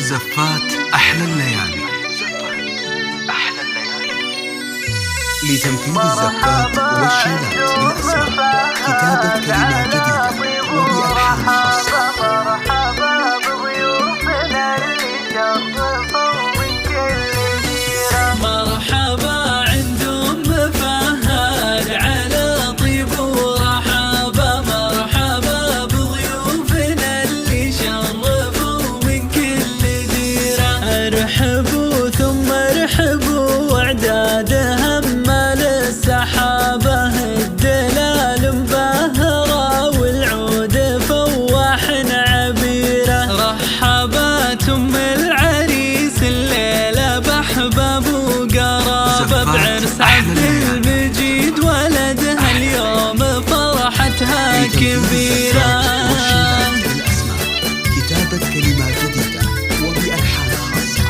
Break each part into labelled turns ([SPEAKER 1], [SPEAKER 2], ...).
[SPEAKER 1] زفات أحلى الليالي. لتنفيذ الزفات والشيلات بالأسماء، كتابة كلمات جديدة وبألحان خاصة.
[SPEAKER 2] مرحبا بضيوفنا اللي شرفوا من كل جيرة. مرحبا عند أم فهد على طيب ورحابة. مرحبا بضيوفنا اللي شرفوا من كل ديرة. ارحبوا ثم ارحبوا واعدادها السحابة، الدلال مبهرة والعود فواح عبيرة. رحبات ام العريس الليلة بأحباب وقرابة، بعرس عبد المجيد ولدها اليوم فرحتها كبيرة.
[SPEAKER 1] كتابة كلمات جديدة وبألحان خاصة.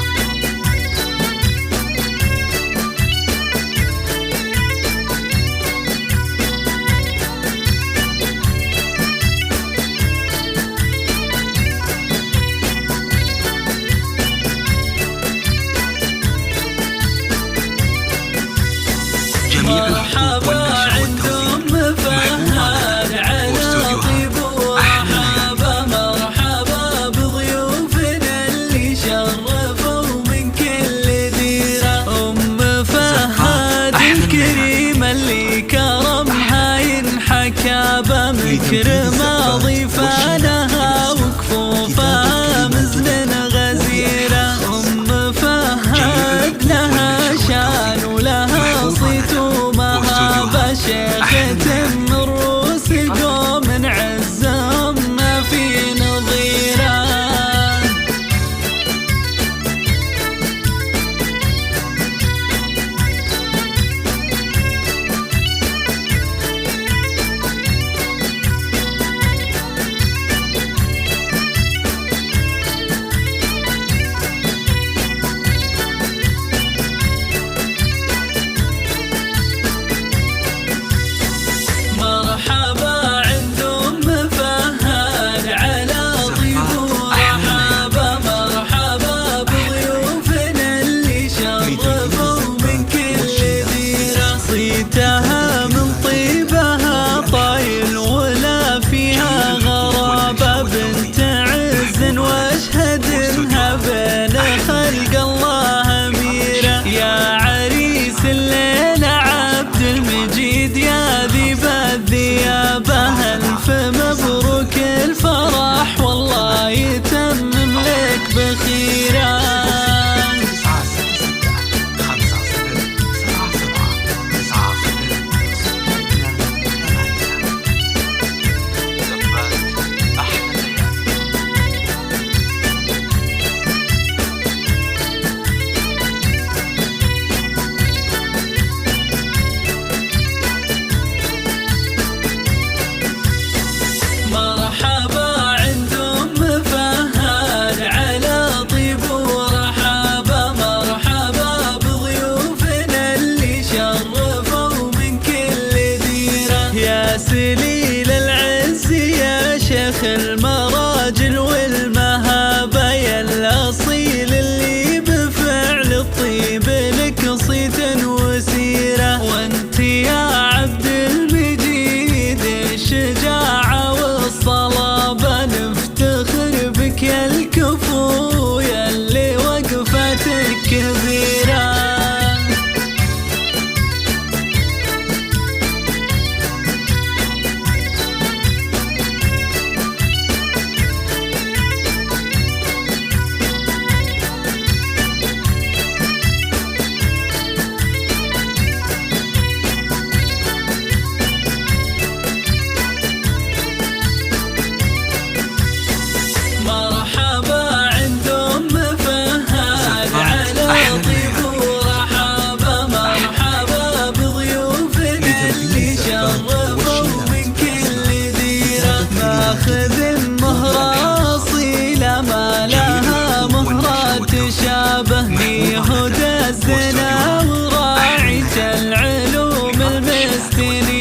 [SPEAKER 2] مرحبا عند أم فهد على طيب ورحابة. مرحبا بضيوفنا اللي شرفوا من كل ديرة. أم فهد الكريمة اللي كرمها ينحكى بمكرمة، ضيفانها وكفوفها مزن غزيرة. أم فهد لها شان ولها صيت ومهابة، شيخة من رؤوس قوم عزهم ما في نظيره. مرحبا عند أم فهد على طيب ورحابة. مرحبا بضيوفنا اللي شرفوا من كل ديرة. صيتها من طيبها طايل ولا فيها غرابة، بنت عز واشهد انها بين خلق الله أميرة. يا عريس الليلة عبد المجيد يا ذيب الذيابة، ألف مبروك الفرح والله يتمم لك بخيرة. مرحبا عند أم فهد على طيب ورحابة. مرحبا بضيوفنا اللي شرفوا من كل ديرة. يا سليل العز يا شيخ المراجل والمهابة، يا الأصيل اللي بفعل الطيب لك صيت وسيرة. وانت يا عبد المجيد الشجاعة والصلابة، نفتخر بك يا الكفو يا اللي وقفتك كبيرة. مرحبا عند أم فهد على طيب ورحابة. مرحبا بضيوفنا اللي شرفوا من كل ديرة. ماخذ المهرة أصيلة ما لها مهرة تشابه، هدى الزنا وراعية العلوم المستنيرة.